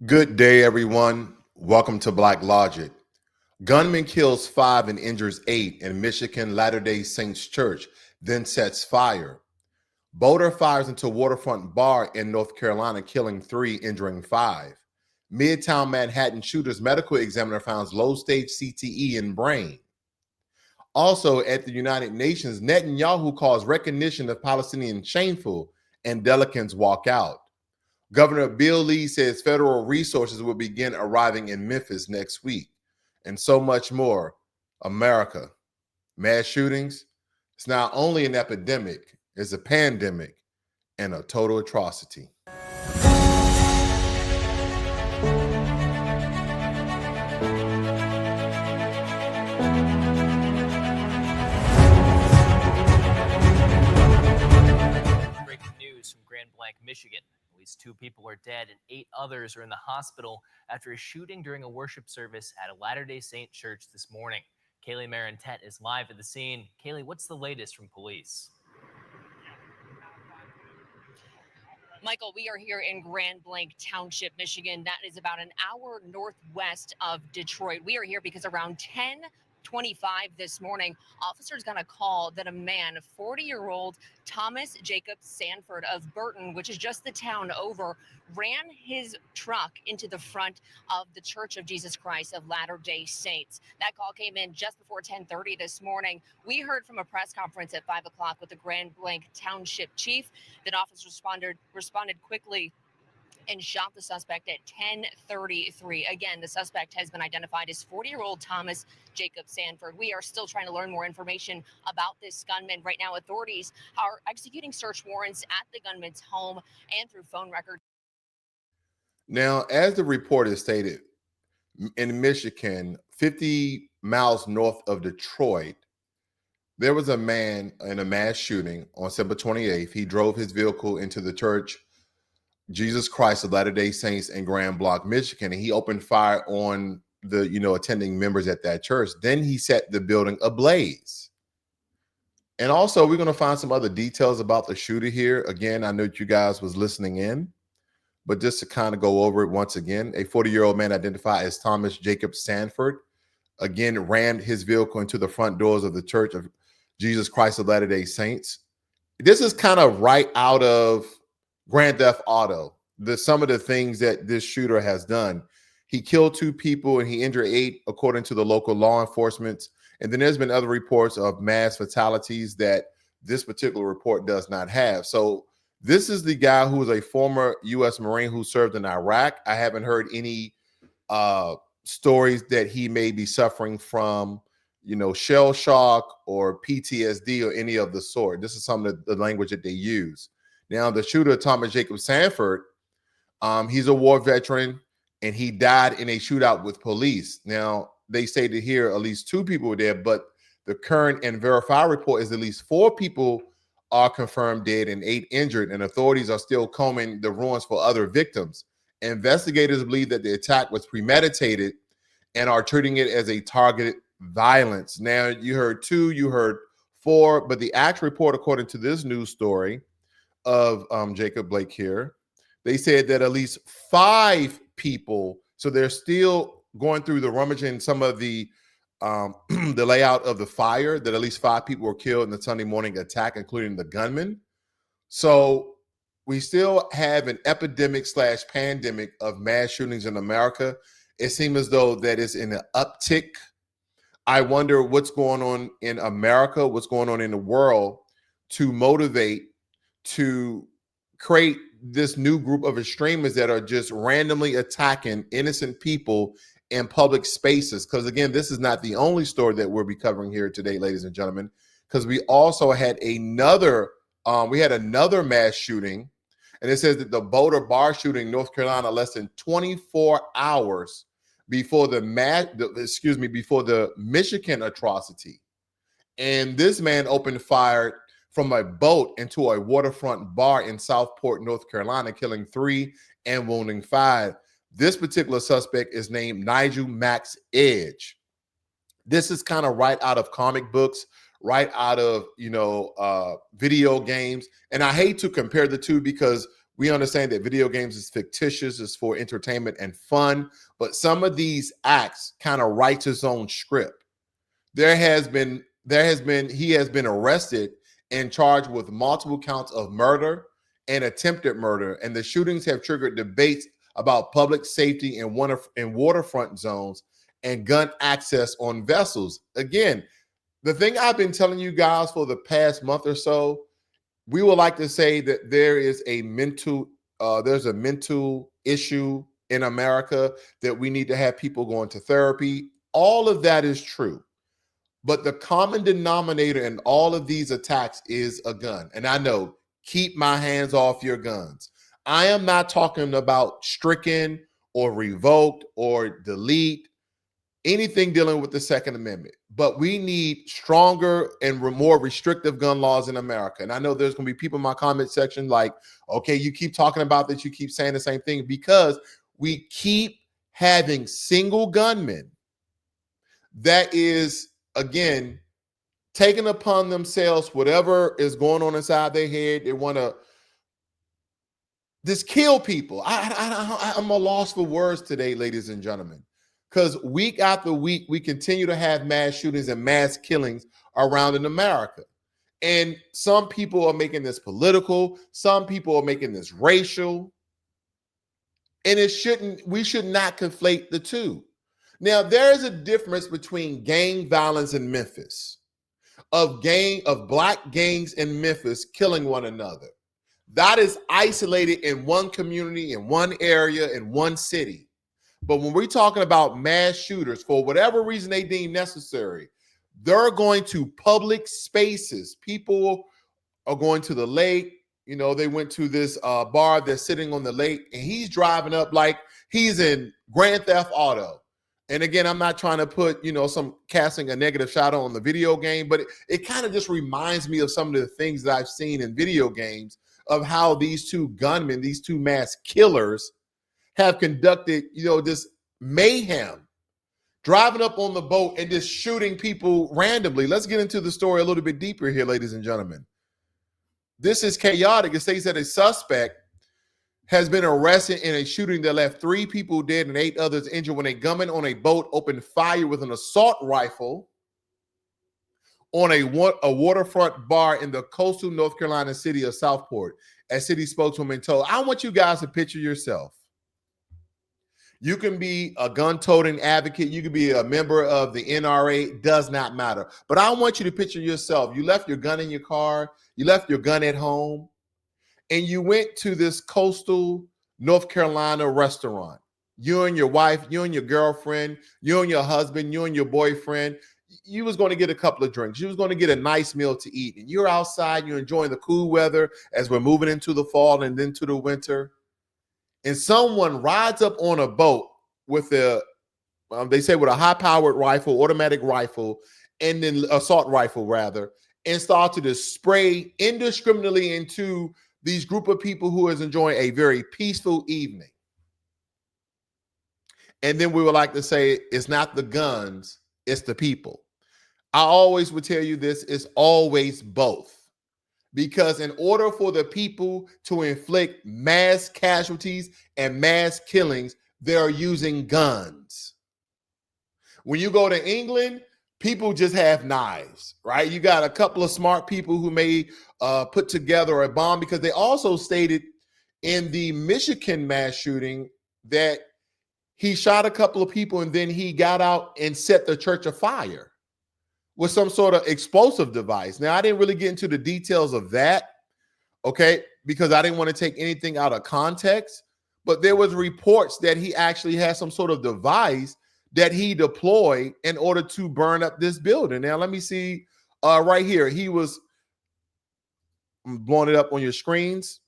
Good day, everyone. Welcome to Blacklogic. Gunman kills 5 and injures 8 in Michigan Latter-day Saints Church, then sets fire. Boulder fires into Waterfront Bar in North Carolina, killing 3, injuring 5. Midtown Manhattan shooter's medical examiner finds low-stage CTE in brain. Also, at the United Nations, Netanyahu calls recognition of Palestinians shameful, and delicants walk out. Governor Bill Lee says federal resources will begin arriving in Memphis next week, and so much more. America, mass shootings, it's not only an epidemic, it's a pandemic and a total atrocity. Breaking news from Blanc, Michigan. At least 2 people are dead and 8 others are in the hospital after a shooting during a worship service at a Latter-day Saint church this morning. Kaylee Marintet is live at the scene. Kaylee, what's the latest from police? Michael, we are here in Blanc Township, Michigan. That is about an hour northwest of Detroit. We are here because around 10:25 this morning, officers got a call that a man, 40-year-old Thomas Jacob Sanford of Burton, which is just the town over, ran his truck into the front of the Church of Jesus Christ of Latter-day Saints. That call came in just before 10:30 this morning. We heard from a press conference at 5 o'clock with the Blanc Township Chief that officers responded quickly and shot the suspect at 10:33. Again, the suspect has been identified as 40-year-old Thomas Jacob Sanford. We are still trying to learn more information about this gunman. Right now, authorities are executing search warrants at the gunman's home and through phone records. Now, as the report has stated, in Michigan, 50 miles north of Detroit, there was a man in a mass shooting on September 28th. He drove his vehicle into the Church Jesus Christ of Latter-day Saints in Blanc, Michigan, and he opened fire on the attending members at that church. Then he set the building ablaze. And also, we're going to find some other details about the shooter here. Again, I know that you guys was listening in, but just to kind of go over it once again, a 40-year-old man identified as Thomas Jacob Sanford, again, rammed his vehicle into the front doors of the Church of Jesus Christ of Latter-day Saints. This is kind of right out of Grand Theft Auto, some of the things that this shooter has done. He killed 2 people and he injured 8, according to the local law enforcement. And then there's been other reports of mass fatalities that this particular report does not have. So this is the guy who is a former U.S. Marine who served in Iraq. I haven't heard any stories that he may be suffering from, shell shock or PTSD or any of the sort. This is some of the language that they use. Now, the shooter, Thomas Jacob Sanford, he's a war veteran, and he died in a shootout with police. Now, they say that here at least 2 people were there, but the current and verified report is at least 4 people are confirmed dead and 8 injured, and authorities are still combing the ruins for other victims. Investigators believe that the attack was premeditated and are treating it as a targeted violence. Now, you heard 2, you heard 4, but the actual report, according to this news story of Jacob Blake here, they said that at least 5 people, so they're still going through the rummaging some of the the layout of the fire, that at least 5 people were killed in the Sunday morning attack, including the gunman. So we still have an epidemic / pandemic of mass shootings in America. It seems as though that is in an uptick. I wonder what's going on in America, what's going on in the world to motivate, to create this new group of extremists that are just randomly attacking innocent people in public spaces. Because again, this is not the only story that we'll be covering here today, ladies and gentlemen, because we also had another mass shooting, and it says that the Boulder Bar Shooting in North Carolina less than 24 hours before the Michigan atrocity. And this man opened fire from a boat into a waterfront bar in Southport, North Carolina, killing 3 and wounding 5. This particular suspect is named Nigel Max Edge. This is kind of right out of comic books, right out of, video games. And I hate to compare the two because We understand that video games is fictitious, it's for entertainment and fun, but some of these acts kind of writes his own script. He has been arrested and charged with multiple counts of murder and attempted murder, and the shootings have triggered debates about public safety in waterfront zones and gun access on vessels. Again, the thing I've been telling you guys for the past month or so, we would like to say that there's a mental issue in America, that we need to have people going to therapy. All of that is true. But the common denominator in all of these attacks is a gun. And I know, keep my hands off your guns. I am not talking about stricken or revoked or delete anything dealing with the Second Amendment. But we need stronger and more restrictive gun laws in America. And I know there's going to be people in my comment section like, okay, you keep talking about this, you keep saying the same thing, because we keep having single gunmen that is, again, taking upon themselves whatever is going on inside their head. They want to just kill people. I'm a loss for words today, ladies and gentlemen, because week after week, we continue to have mass shootings and mass killings around in America. And some people are making this political. Some people are making this racial. And we should not conflate the two. Now, there is a difference between gang violence in Memphis, of black gangs in Memphis killing one another. That is isolated in one community, in one area, in one city. But when we're talking about mass shooters, for whatever reason they deem necessary, they're going to public spaces. People are going to the lake. You know, they went to this bar that's sitting on the lake, and he's driving up like he's in Grand Theft Auto. And again, I'm not trying to put, some casting a negative shadow on the video game, but it kind of just reminds me of some of the things that I've seen in video games of how these two gunmen, these two mass killers have conducted, this mayhem, driving up on the boat and just shooting people randomly. Let's get into the story a little bit deeper here, ladies and gentlemen. This is chaotic. It states that a suspect has been arrested in a shooting that left 3 people dead and 8 others injured when a gunman on a boat opened fire with an assault rifle on a waterfront bar in the coastal North Carolina city of Southport, as city spokeswoman told. I want you guys to picture yourself. You can be a gun-toting advocate. You can be a member of the NRA. Does not matter. But I want you to picture yourself. You left your gun in your car. You left your gun at home. And you went to this coastal North Carolina restaurant. You and your wife, you and your girlfriend, you and your husband, you and your boyfriend. You was going to get a couple of drinks. You was going to get a nice meal to eat. And you're outside. You're enjoying the cool weather as we're moving into the fall and then to the winter. And someone rides up on a boat with they say with a high-powered rifle, automatic rifle, and then assault rifle rather, and start to just spray indiscriminately into these group of people who is enjoying a very peaceful evening. And then we would like to say it's not the guns, it's the people. I always would tell you this, it's always both. Because in order for the people to inflict mass casualties and mass killings, they're using guns. When you go to England, people just have knives, right? You got a couple of smart people who may put together a bomb, because they also stated in the Michigan mass shooting that he shot a couple of people and then he got out and set the church afire with some sort of explosive device. Now, I didn't really get into the details of that, okay, because I didn't want to take anything out of context, but there was reports that he actually had some sort of device that he deployed in order to burn up this building. Now, let me see right here. I'm blowing it up on your screens.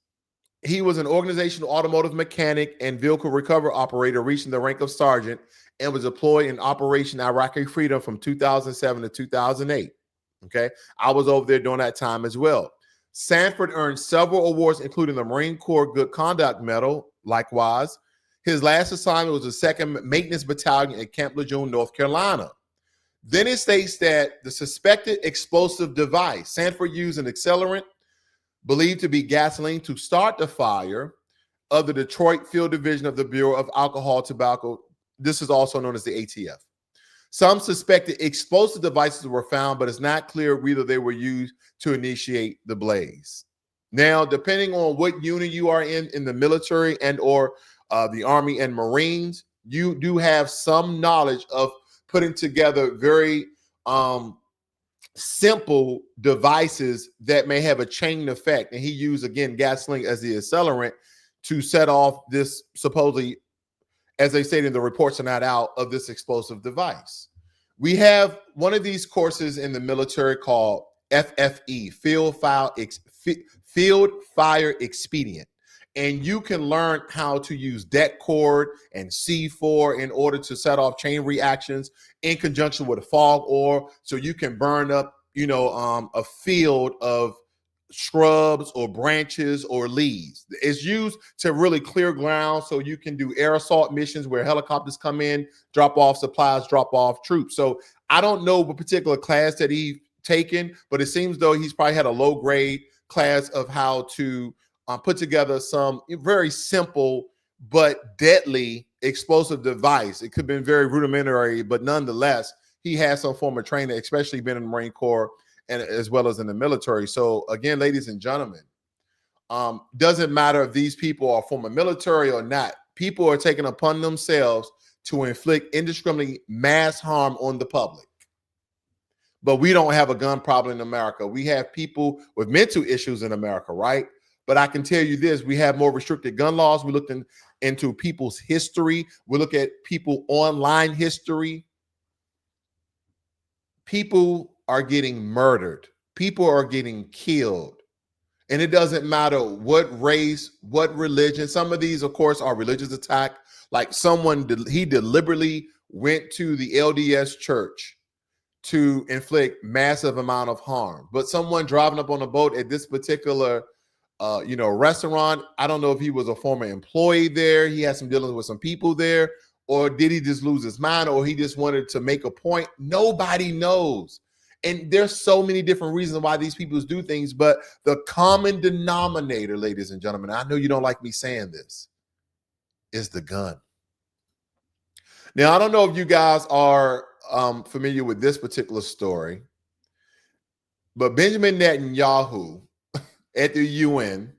He was an organizational automotive mechanic and vehicle recovery operator, reaching the rank of sergeant, and was deployed in Operation Iraqi Freedom from 2007 to 2008. Okay, I was over there during that time as well. Sanford earned several awards, including the Marine Corps Good Conduct Medal. Likewise, his last assignment was the 2nd Maintenance Battalion at Camp Lejeune, North Carolina. Then it states that the suspected explosive device, Sanford used an accelerant believed to be gasoline to start the fire. of the Detroit Field Division of the Bureau of Alcohol, Tobacco. This is also known as the ATF. Some suspected explosive devices were found, but it's not clear whether they were used to initiate the blaze. Now, depending on what unit you are in the military and or the Army and Marines, you do have some knowledge of putting together very simple devices that may have a chain effect. And he used, again, gasoline as the accelerant to set off this supposedly, as they stated, the reports are not out, of this explosive device. We have one of these courses in the military called FFE, Field Fire Expedient. And you can learn how to use det cord and C4 in order to set off chain reactions in conjunction with a fog ore, so you can burn up, a field of shrubs or branches or leaves. It's used to really clear ground, so you can do air assault missions where helicopters come in, drop off supplies, drop off troops. So I don't know what particular class that he's taken, but it seems though he's probably had a low grade class of how to put together some very simple but deadly explosive device. It could have been very rudimentary, but nonetheless, he has some form of training, especially been in the Marine Corps and as well as in the military. So again, ladies and gentlemen, doesn't matter if these people are former military or not. People are taking upon themselves to inflict indiscriminately mass harm on the public. But we don't have a gun problem in America. We have people with mental issues in America, right? But I can tell you this, we have more restricted gun laws. We looked into people's history. We look at people online history. People are getting murdered. People are getting killed. And it doesn't matter what race, what religion. Some of these, of course, are religious attack. Like he deliberately went to the LDS Church to inflict massive amount of harm. But someone driving up on a boat at this particular restaurant, I don't know if he was a former employee there, he had some dealings with some people there, or did he just lose his mind, or he just wanted to make a point? Nobody knows. And there's so many different reasons why these people do things, but the common denominator, ladies and gentlemen, I know you don't like me saying this, is the gun. Now, I don't know if you guys are familiar with this particular story, but Benjamin Netanyahu at the UN,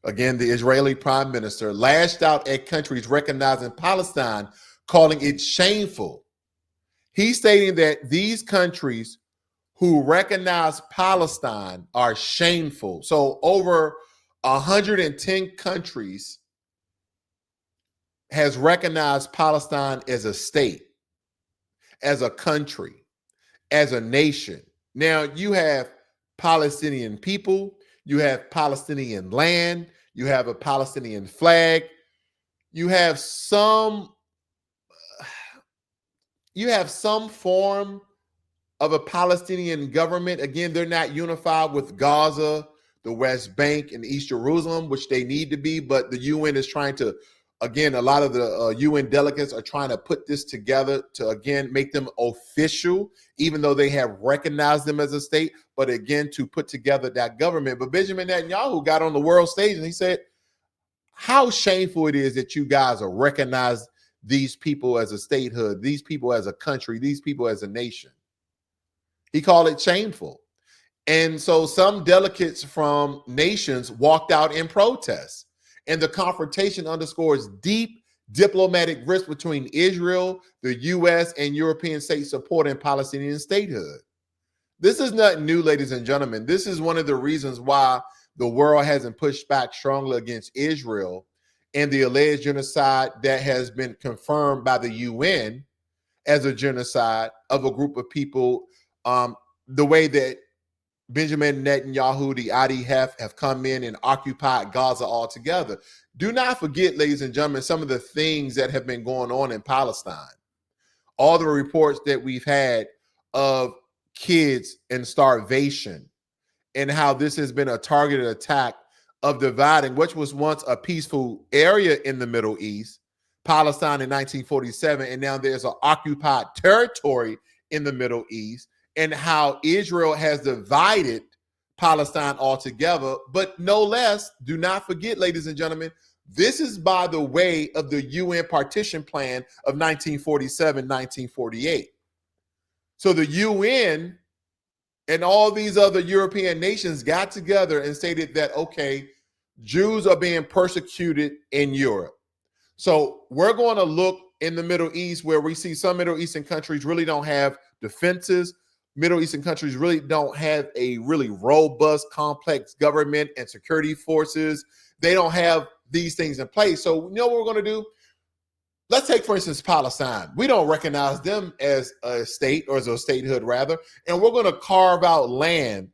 again, the Israeli prime minister, lashed out at countries recognizing Palestine, calling it shameful. He's stating that these countries who recognize Palestine are shameful. So over 110 countries has recognized Palestine as a state, as a country, as a nation. Now you have Palestinian people, you have Palestinian land, you have a Palestinian flag, you have some form of a Palestinian government. Again, they're not unified with Gaza, the West Bank, and East Jerusalem, which they need to be, but the UN is trying to, again, a lot of the UN delegates are trying to put this together to, again, make them official, even though they have recognized them as a state, but again, to put together that government. But Benjamin Netanyahu got on the world stage and he said, how shameful it is that you guys are recognized these people as a statehood, these people as a country, these people as a nation. He called it shameful. And so some delegates from nations walked out in protest. And the confrontation underscores deep diplomatic risk between Israel, the U.S., and European states supporting Palestinian statehood. This is not new, ladies and gentlemen. This is one of the reasons why the world hasn't pushed back strongly against Israel and the alleged genocide that has been confirmed by the UN as a genocide of a group of people, the way that Benjamin Netanyahu, the IDF, have come in and occupied Gaza altogether. Do not forget, ladies and gentlemen, some of the things that have been going on in Palestine. All the reports that we've had of kids in starvation and how this has been a targeted attack of dividing, which was once a peaceful area in the Middle East, Palestine in 1947, and now there's an occupied territory in the Middle East, and how Israel has divided Palestine altogether. But no less, do not forget, ladies and gentlemen, This is by the way of the UN partition plan of 1947, 1948. So the UN and all these other European nations got together and stated that, okay, Jews are being persecuted in Europe. So we're going to look in the Middle East, where we see some Middle Eastern countries really don't have defenses. Middle Eastern countries really don't have a really robust, complex government and security forces. They don't have these things in place. So you know what we're going to do? Let's take, for instance, Palestine. We don't recognize them as a state, or as a statehood rather, and we're going to carve out land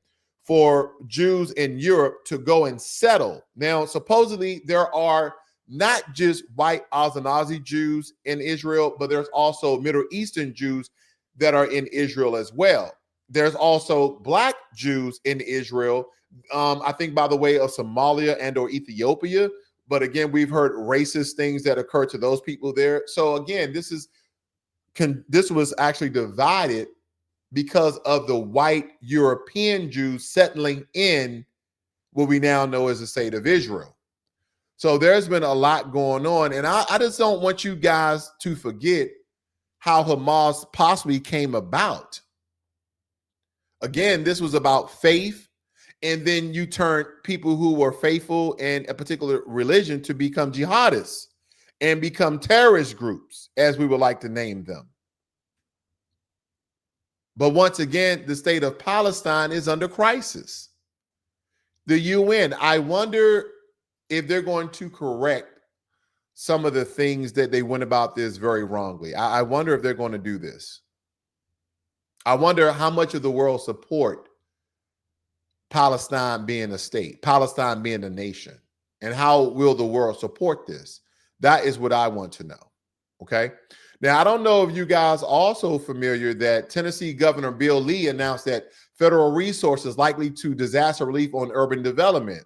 for Jews in Europe to go and settle. Now, supposedly there are not just white Ashkenazi Jews in Israel, but there's also Middle Eastern Jews that are in Israel as well. There's also black Jews in Israel, I think by the way of Somalia and or Ethiopia. But again, we've heard racist things that occur to those people there. So again, this was actually divided because of the white European Jews settling in what we now know as the state of Israel. So there's been a lot going on. And I just don't want you guys to forget how Hamas possibly came about. Again, this was about faith. And then you turn people who were faithful in a particular religion to become jihadists and become terrorist groups, as we would like to name them. But once again, the state of Palestine is under crisis. The UN, I wonder if they're going to correct some of the things that they went about this very wrongly. I wonder if they're going to do this. I wonder how much of the world support Palestine being a state, Palestine being a nation, and how will the world support this? That is what I want to know. Okay. Now, I don't know if you guys are also familiar that Tennessee Governor Bill Lee announced that federal resources likely to disaster relief on urban development,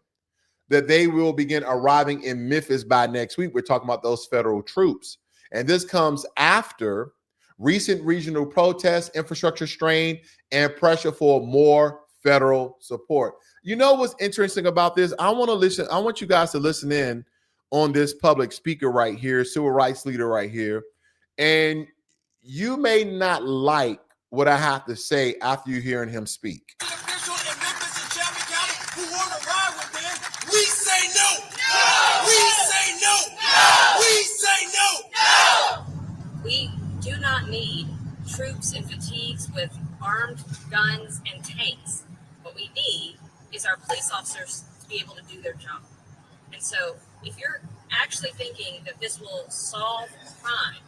that they will begin arriving in Memphis by next week. We're talking about those federal troops. And this comes after recent regional protests, infrastructure strain, and pressure for more federal support. You know what's interesting about this? I want you guys to listen in on this public speaker right here, civil rights leader right here. And you may not like what I have to say after you hearing him speak. We say no. No. We say no. No. We say no. No. We do not need troops and fatigues with armed guns and tanks. What we need is our police officers to be able to do their job. And so if you're actually thinking that this will solve crime,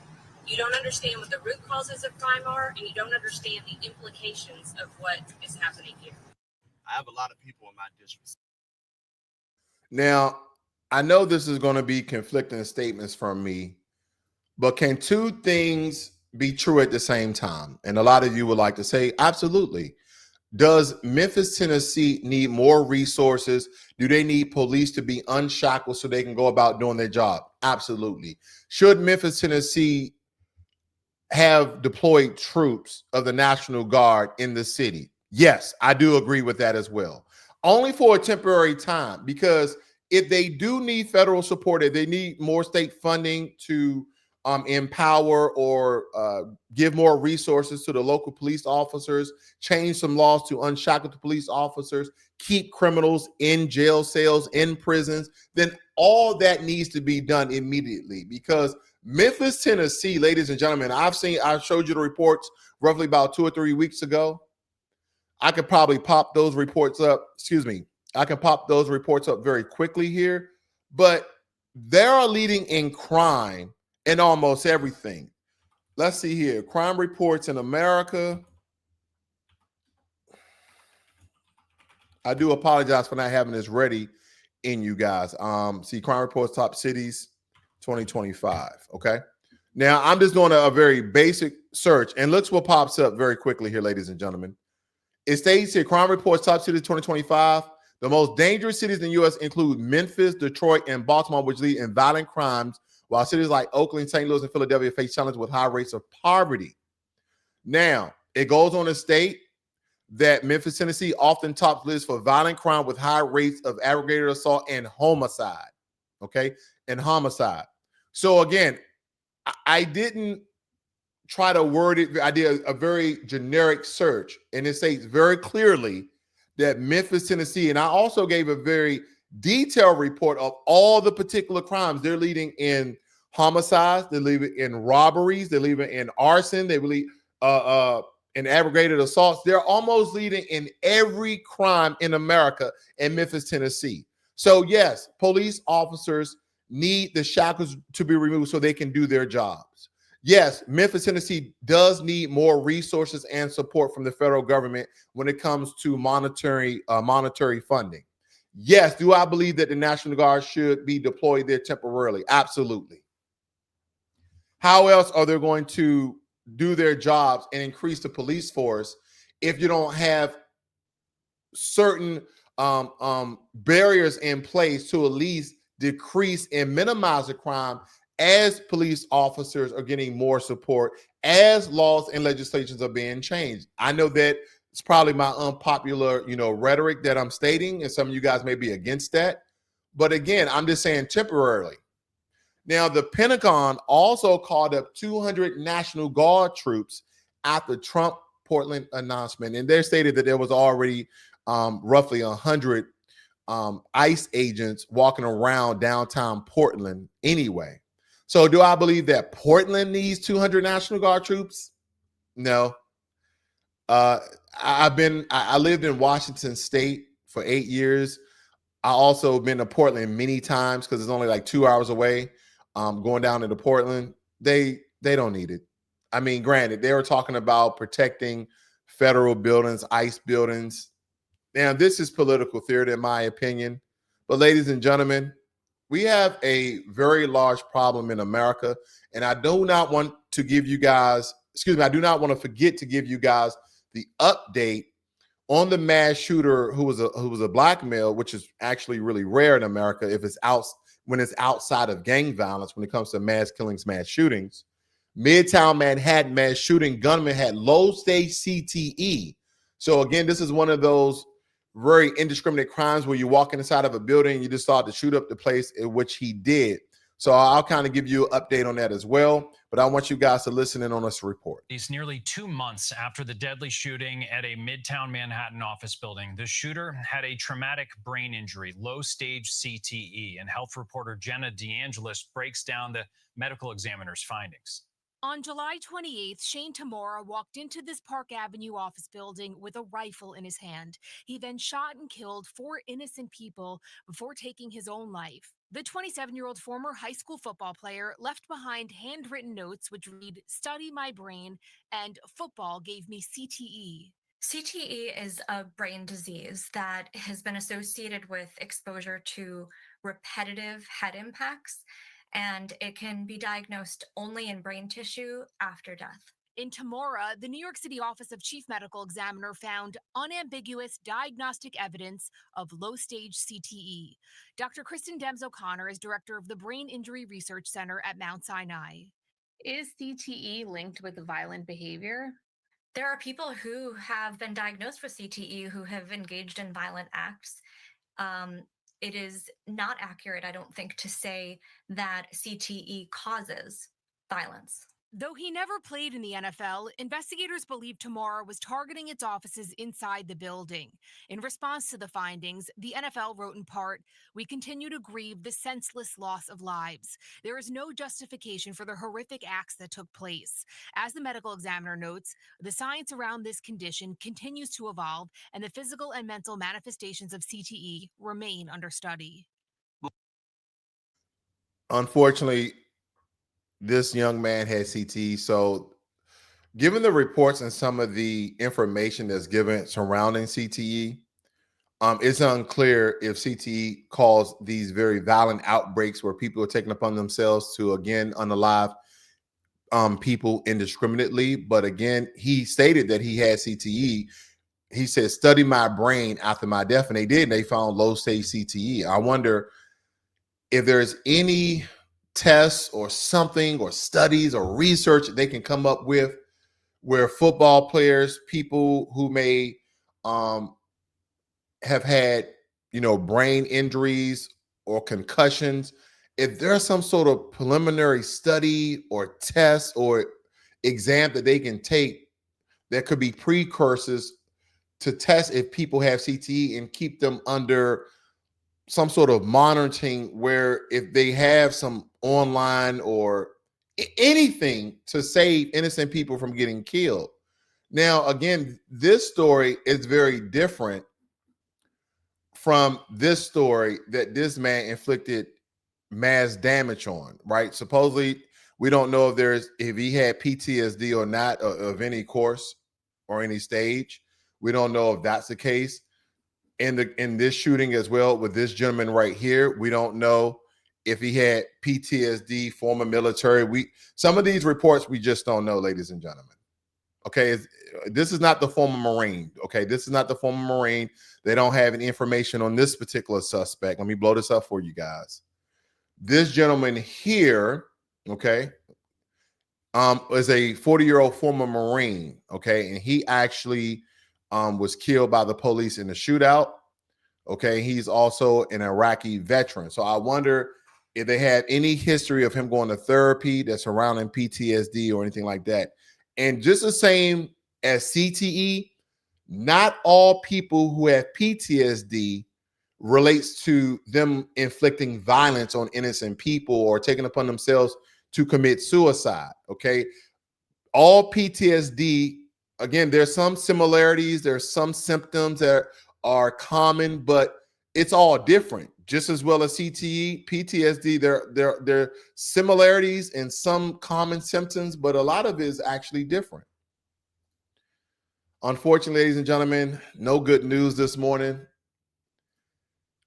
you don't understand what the root causes of crime are, and you don't understand the implications of what is happening here. I have a lot of people in my district. Now, I know this is going to be conflicting statements from me, but can two things be true at the same time? And a lot of you would like to say, absolutely. Does Memphis, Tennessee need more resources? Do they need police to be unshackled so they can go about doing their job? Absolutely. Should Memphis, Tennessee have deployed troops of the National Guard in the city? Yes, I do agree with that as well. Only for a temporary time, because if they do need federal support, if they need more state funding to empower or give more resources to the local police officers, change some laws to unshackle the police officers, keep criminals in jail cells, in prisons, then all that needs to be done immediately. Because Memphis, Tennessee, ladies and gentlemen, I showed you the reports roughly about 2 or 3 weeks ago. I could probably pop those reports up. I can pop those reports up very quickly here, but they are leading in crime in almost everything. Let's see here. Crime reports in America. I do apologize for not having this ready in you guys. See, crime reports, top cities, 2025. Okay. Now I'm just doing a very basic search, and look what pops up very quickly here, ladies and gentlemen. It states here, crime reports, top cities, 2025. The most dangerous cities in the U.S. include Memphis, Detroit, and Baltimore, which lead in violent crimes, while cities like Oakland, St. Louis, and Philadelphia face challenges with high rates of poverty. Now, it goes on to state that Memphis, Tennessee often tops lists for violent crime with high rates of aggravated assault and homicide. okay, and homicide. So again, I didn't try to word it. I did a very generic search, and it states very clearly that Memphis, Tennessee, and I also gave a very detailed report of all the particular crimes they're leading in homicides, they leave it in robberies, they leave it in arson, they leave in aggravated assaults. They're almost leading in every crime in America in Memphis, Tennessee. So yes, police officers need the shackles to be removed so they can do their jobs. Yes, Memphis, Tennessee does need more resources and support from the federal government when it comes to monetary funding. Yes, do I believe that the National Guard should be deployed there temporarily? Absolutely. How else are they going to do their jobs and increase the police force if you don't have certain barriers in place to at least decrease and minimize the crime as police officers are getting more support, as laws and legislations are being changed? I know that it's probably my unpopular, rhetoric that I'm stating, and some of you guys may be against that. But again, I'm just saying temporarily. Now, the Pentagon also called up 200 National Guard troops after Trump Portland announcement, and they stated that there was already roughly 100 ICE agents walking around downtown Portland anyway. So do I believe that Portland needs 200 National Guard troops? No. I lived in Washington State for 8 years. I also been to Portland many times because it's only like 2 hours away. Going down into Portland, they don't need it. I mean, granted, they were talking about protecting federal buildings, ICE buildings. Now, this is political theater, in my opinion. But ladies and gentlemen, we have a very large problem in America, and I do not want to give you guys, I do not want to forget to give you guys the update on the mass shooter who was a black male, which is actually really rare in America when it's outside of gang violence, when it comes to mass killings, mass shootings. Midtown Manhattan mass shooting gunman had low stage CTE. So again, this is one of those very indiscriminate crimes where you walk inside of a building and you just start to shoot up the place, in which he did. So I'll kind of give you an update on that as well, but I want you guys to listen in on this report. It's nearly 2 months after the deadly shooting at a Midtown Manhattan office building. The shooter had a traumatic brain injury, low stage CTE, and health reporter Jenna DeAngelis breaks down the medical examiner's findings. On July 28th, Shane Tamora walked into this Park Avenue office building with a rifle in his hand. He then shot and killed 4 innocent people before taking his own life. The 27-year-old former high school football player left behind handwritten notes which read, "Study my brain," and "Football gave me CTE." CTE is a brain disease that has been associated with exposure to repetitive head impacts, and it can be diagnosed only in brain tissue after death. In Tamora, the New York City Office of Chief Medical Examiner found unambiguous diagnostic evidence of low-stage CTE. Dr. Kristen Dems-O'Connor is director of the Brain Injury Research Center at Mount Sinai. Is CTE linked with violent behavior? There are people who have been diagnosed with CTE who have engaged in violent acts. It is not accurate, I don't think, to say that CTE causes violence. Though he never played in the NFL, investigators believe Tamora was targeting its offices inside the building. In response to the findings, the NFL wrote in part, "We continue to grieve the senseless loss of lives. There is no justification for the horrific acts that took place." As the medical examiner notes, the science around this condition continues to evolve, and the physical and mental manifestations of CTE remain under study. Unfortunately, this young man had CTE. So given the reports and some of the information that's given surrounding CTE, it's unclear if CTE caused these very violent outbreaks where people are taking upon themselves to, again, unalive people indiscriminately. But again, he stated that he had CTE. He said, "Study my brain after my death," and they did, and they found low stage CTE. I wonder if there's any tests or something or studies or research that they can come up with where football players, people who may have had, brain injuries or concussions, if there's some sort of preliminary study or test or exam that they can take that could be precursors to test if people have CTE and keep them under some sort of monitoring, where if they have some online or anything to save innocent people from getting killed. Now, again, this story is very different from this story that this man inflicted mass damage on, right? Supposedly, we don't know if he had PTSD or not of any course or any stage. We don't know if that's the case. In this shooting as well with this gentleman right here, we don't know if he had PTSD, former military. Some of these reports we just don't know, ladies and gentlemen. Okay, this is not the former Marine. Okay, this is not the former Marine. They don't have any information on this particular suspect. Let me blow this up for you guys. This gentleman here, okay, is a 40-year-old former Marine. Okay, and he actually was killed by the police in a shootout. Okay, he's also an Iraqi veteran. So I wonder if they had any history of him going to therapy that's surrounding PTSD or anything like that. And just the same as CTE, not all people who have PTSD relates to them inflicting violence on innocent people or taking upon themselves to commit suicide. Okay, all PTSD, again, there's some similarities, there's some symptoms that are common, but it's all different. Just as well as CTE, PTSD, there are similarities and some common symptoms, but a lot of it is actually different. Unfortunately, ladies and gentlemen, no good news this morning.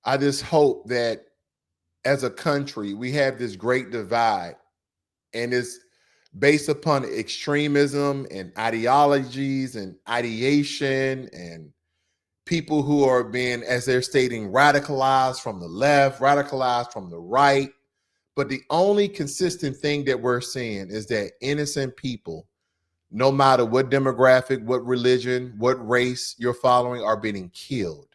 I just hope that as a country, we have this great divide, and it's based upon extremism and ideologies and ideation and people who are being, as they're stating, radicalized from the left, radicalized from the right. But the only consistent thing that we're seeing is that innocent people, no matter what demographic, what religion, what race you're following, are being killed.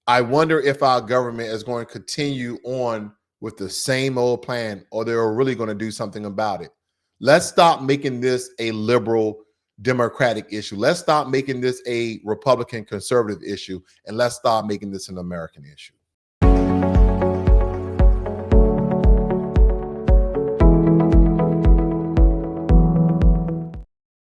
I wonder if our government is going to continue on with the same old plan, or they're really going to do something about it. Let's stop making this a liberal Democratic issue. Let's stop making this a Republican conservative issue, and let's stop making this an American issue.